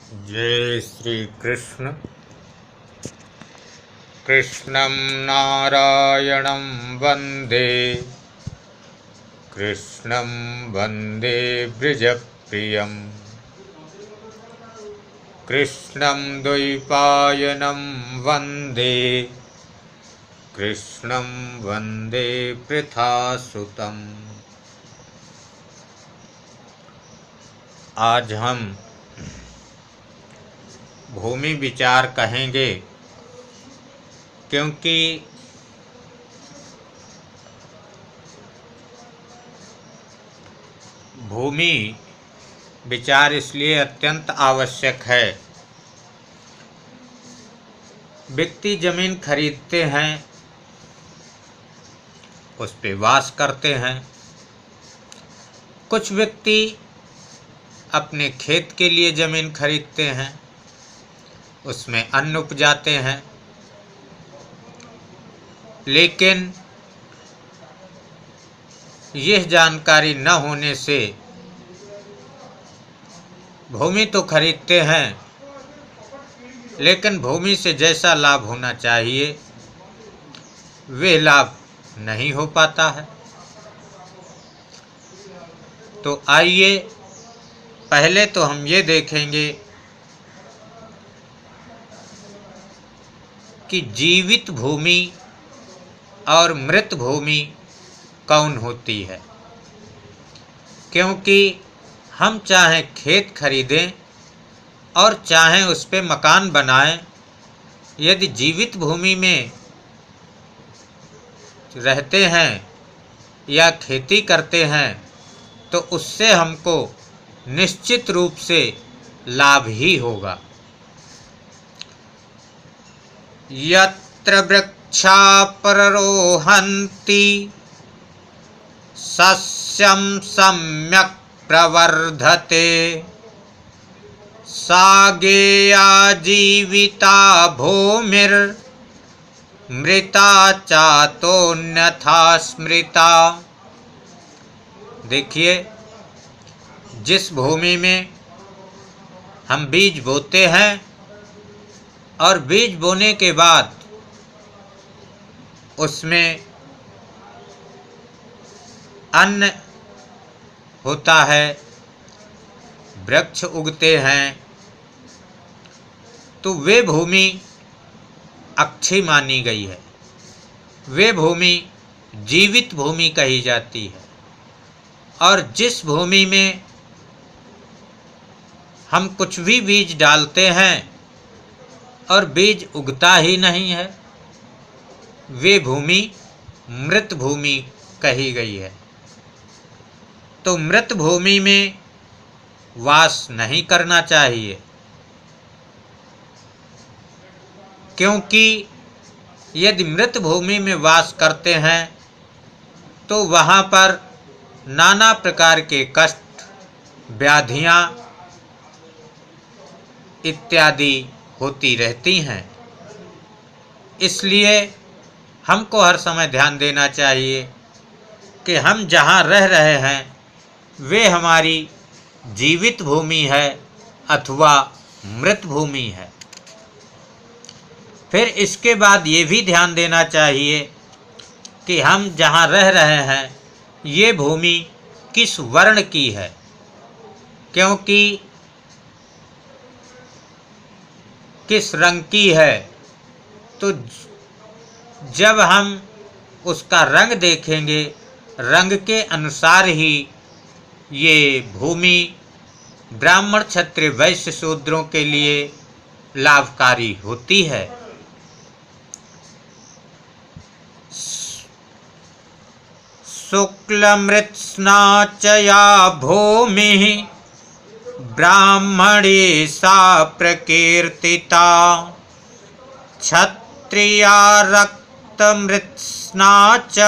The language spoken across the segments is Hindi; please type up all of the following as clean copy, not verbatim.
जय श्री कृष्ण। कृष्णं नारायणं वन्दे, कृष्णं वन्दे ब्रजप्रियं, कृष्णं द्वैपायनं वन्दे, कृष्णं वन्दे पृथासुतम्। आज हम भूमि विचार कहेंगे, क्योंकि भूमि विचार इसलिए अत्यंत आवश्यक है। व्यक्ति जमीन खरीदते हैं, उस पे वास करते हैं। कुछ व्यक्ति अपने खेत के लिए जमीन खरीदते हैं, उसमें अन्न उपजाते हैं। लेकिन यह जानकारी न होने से भूमि तो खरीदते हैं, लेकिन भूमि से जैसा लाभ होना चाहिए वह लाभ नहीं हो पाता है। तो आइए पहले तो हम ये देखेंगे कि जीवित भूमि और मृत भूमि कौन होती है। क्योंकि हम चाहे खेत खरीदें और चाहे उस पे मकान बनाएं, यदि जीवित भूमि में रहते हैं या खेती करते हैं तो उससे हमको निश्चित रूप से लाभ ही होगा। यत्र वृक्षा प्ररोहन्ति सस्यं सम्यक् प्रवर्धते, सा गेया जीविता भूमिर्मृता चातोन्यथा स्मृता। देखिए, जिस भूमि में हम बीज बोते हैं और बीज बोने के बाद उसमें अन्न होता है, वृक्ष उगते हैं, तो वे भूमि अच्छी मानी गई है। वे भूमि जीवित भूमि कही जाती है। और जिस भूमि में हम कुछ भी बीज डालते हैं और बीज उगता ही नहीं है, वे भूमि मृत भूमि कही गई है। तो मृत भूमि में वास नहीं करना चाहिए, क्योंकि यदि मृत भूमि में वास करते हैं तो वहाँ पर नाना प्रकार के कष्ट, व्याधियाँ इत्यादि होती रहती हैं। इसलिए हमको हर समय ध्यान देना चाहिए कि हम जहाँ रह रहे हैं वे हमारी जीवित भूमि है अथवा मृत भूमि है। फिर इसके बाद ये भी ध्यान देना चाहिए कि हम जहाँ रह रहे हैं ये भूमि किस वर्ण की है, क्योंकि किस रंग की है तो जब हम उसका रंग देखेंगे, रंग के अनुसार ही ये भूमि ब्राह्मण, क्षत्रिय, वैश्य, शूद्रों के लिए लाभकारी होती है। शुक्लमृत्स्ना च या भूमिः ब्राह्मणे सा प्रकीर्तिता, क्षत्रिया रक्तमृत्स्ना च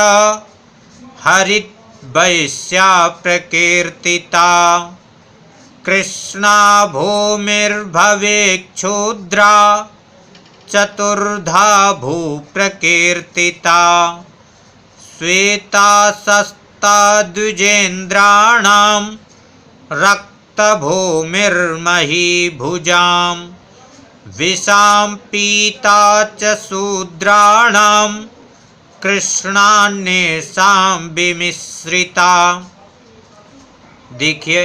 हरितवैश्या प्रकीर्तिता, कृष्णा भूमिर्भवेक्षुद्रा चतुर्धा भूप्रकीर्तिता, श्वेता सस्ता द्विजेन्द्राणां रक्त भूमिर्महीभुजां विषां पीता च शूद्राणां कृष्णान्येषां विमिश्रिता। देखिए,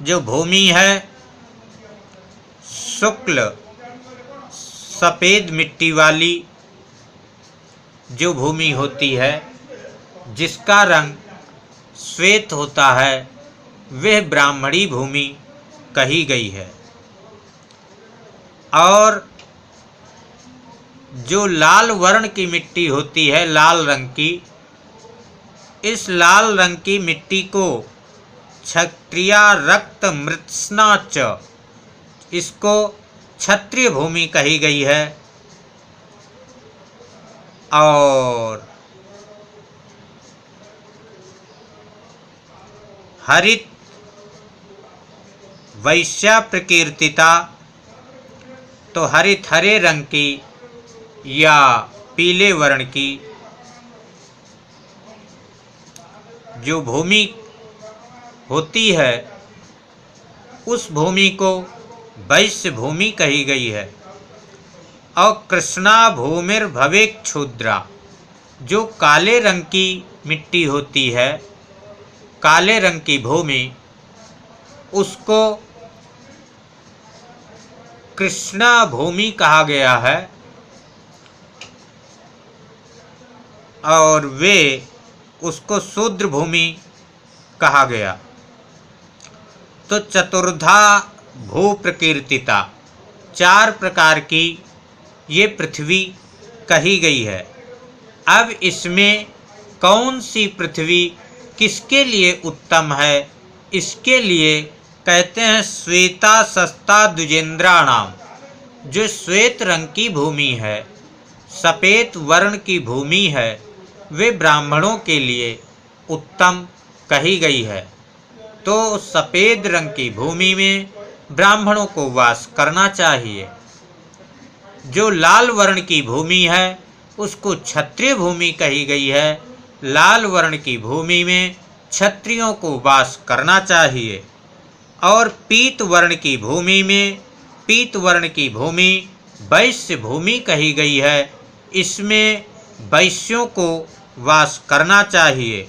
जो भूमि है शुक्ल सफ़ेद मिट्टी वाली जो भूमि होती है, जिसका रंग श्वेत होता है, वह ब्राह्मणी भूमि कही गई है। और जो लाल वर्ण की मिट्टी होती है, लाल रंग की, इस लाल रंग की मिट्टी को क्षत्रिया रक्त मृत्स्ना च, इसको क्षत्रिय भूमि कही गई है। और हरित वैश्या प्रकीर्तिता, तो हरित हरे रंग की या पीले वर्ण की जो भूमि होती है, उस भूमि को वैश्य भूमि कही गई है। और कृष्णा भूमिर्भवेत् क्षुद्रा, जो काले रंग की मिट्टी होती है, काले रंग की भूमि, उसको कृष्णा भूमि कहा गया है। और वे उसको शूद्र भूमि कहा गया। तो चतुर्धा भू प्रकीर्तिता, 4 प्रकार की ये पृथ्वी कही गई है। अब इसमें कौन सी पृथ्वी किसके लिए उत्तम है, इसके लिए कहते हैं श्वेता सस्ता द्विजेंद्राणाम, जो श्वेत रंग की भूमि है, सफ़ेद वर्ण की भूमि है, वे ब्राह्मणों के लिए उत्तम कही गई है। तो सफ़ेद रंग की भूमि में ब्राह्मणों को वास करना चाहिए। जो लाल वर्ण की भूमि है, उसको क्षत्रिय भूमि कही गई है। लाल वर्ण की भूमि में क्षत्रियों को वास करना चाहिए। और पीत वर्ण की भूमि में, पीत वर्ण की भूमि वैश्य भूमि कही गई है। इसमें वैश्यों को वास करना चाहिए।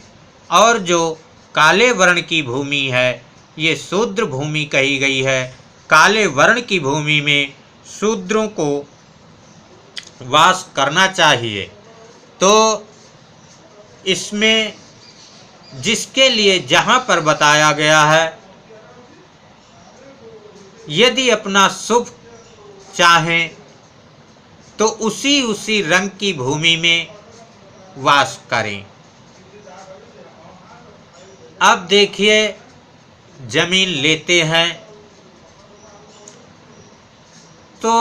और जो काले वर्ण की भूमि है, ये शूद्र भूमि कही गई है। काले वर्ण की भूमि में शूद्रों को वास करना चाहिए। तो इसमें जिसके लिए जहाँ पर बताया गया है, यदि अपना शुभ चाहें तो उसी रंग की भूमि में वास करें। अब देखिए, जमीन लेते हैं तो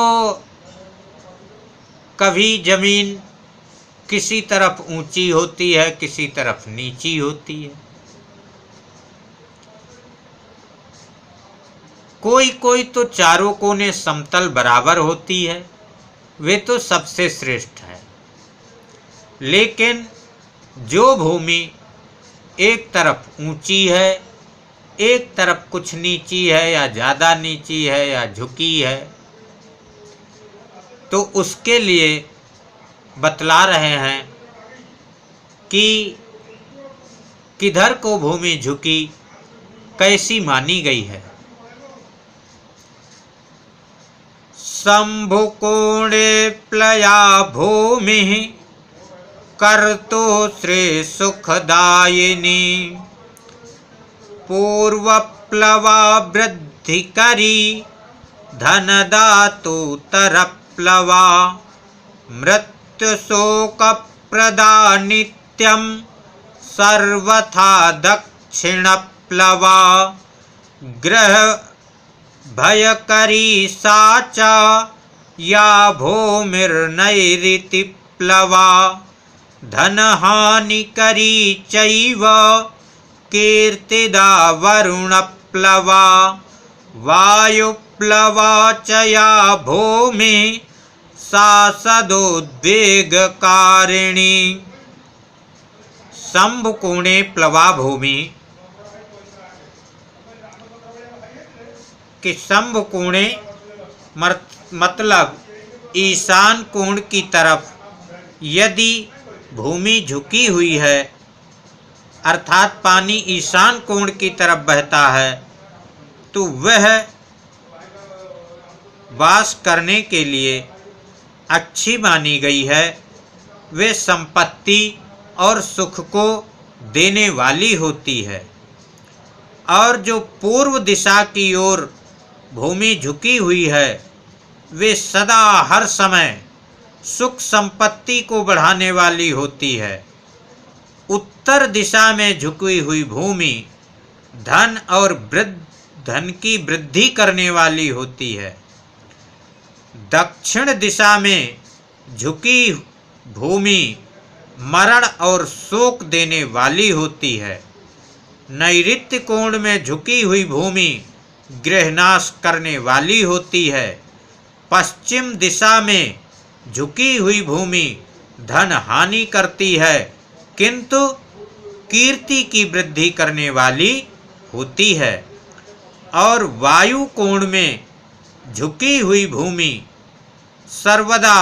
कभी जमीन किसी तरफ ऊंची होती है, किसी तरफ नीची होती है। कोई कोई तो चारों कोने समतल बराबर होती है, वे तो सबसे श्रेष्ठ है। लेकिन जो भूमि एक तरफ ऊंची है, एक तरफ कुछ नीची है, या ज़्यादा नीची है, या झुकी है, तो उसके लिए बतला रहे हैं कि किधर को भूमि झुकी कैसी मानी गई है। शंभुकोणे प्लया भूमि कर्तो श्री सुखदायिनी पूर्वप्लवा वृद्धिकरी धनदातु तरप्लवा मृत्युशोकप्रदा नित्यं सर्वथा दक्षिणप्लवा ग्रह भयकरी सा च या भूमिर्नैरिति प्लवा धनहानिकरी चैव कीर्तिदा वरुणप्लवा वायुप्लवा च या भूमि सा सदोद्वेगकारिणी। शंभुकोणे प्लवा भूमि कि संभ कोणे मतलब ईशान कोण की तरफ यदि भूमि झुकी हुई है, अर्थात पानी ईशान कोण की तरफ बहता है, तो वह वास करने के लिए अच्छी मानी गई है। वे संपत्ति और सुख को देने वाली होती है। और जो पूर्व दिशा की ओर भूमि झुकी हुई है, वे सदा हर समय सुख संपत्ति को बढ़ाने वाली होती है। उत्तर दिशा में झुकी हुई भूमि धन और धन की वृद्धि करने वाली होती है। दक्षिण दिशा में झुकी भूमि मरण और शोक देने वाली होती है। नैऋत्य कोण में झुकी हुई भूमि गृहनाश करने वाली होती है। पश्चिम दिशा में झुकी हुई भूमि धन हानि करती है, किंतु कीर्ति की वृद्धि करने वाली होती है। और वायु कोण में झुकी हुई भूमि सर्वदा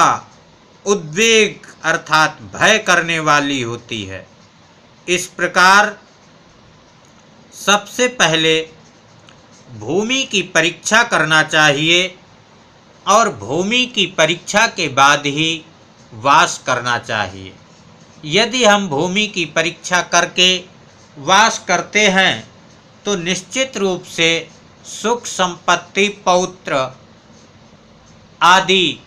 उद्वेग अर्थात भय करने वाली होती है। इस प्रकार सबसे पहले भूमि की परीक्षा करना चाहिए और भूमि की परीक्षा के बाद ही वास करना चाहिए। यदि हम भूमि की परीक्षा करके वास करते हैं तो निश्चित रूप से सुख संपत्ति पौत्र आदि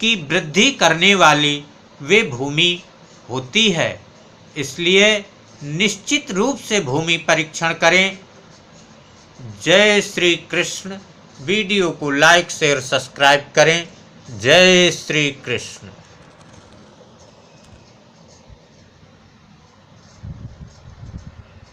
की वृद्धि करने वाली वे भूमि होती है। इसलिए निश्चित रूप से भूमि परीक्षण करें। जय श्री कृष्ण। वीडियो को लाइक शेयर सब्सक्राइब करें। जय श्री कृष्ण।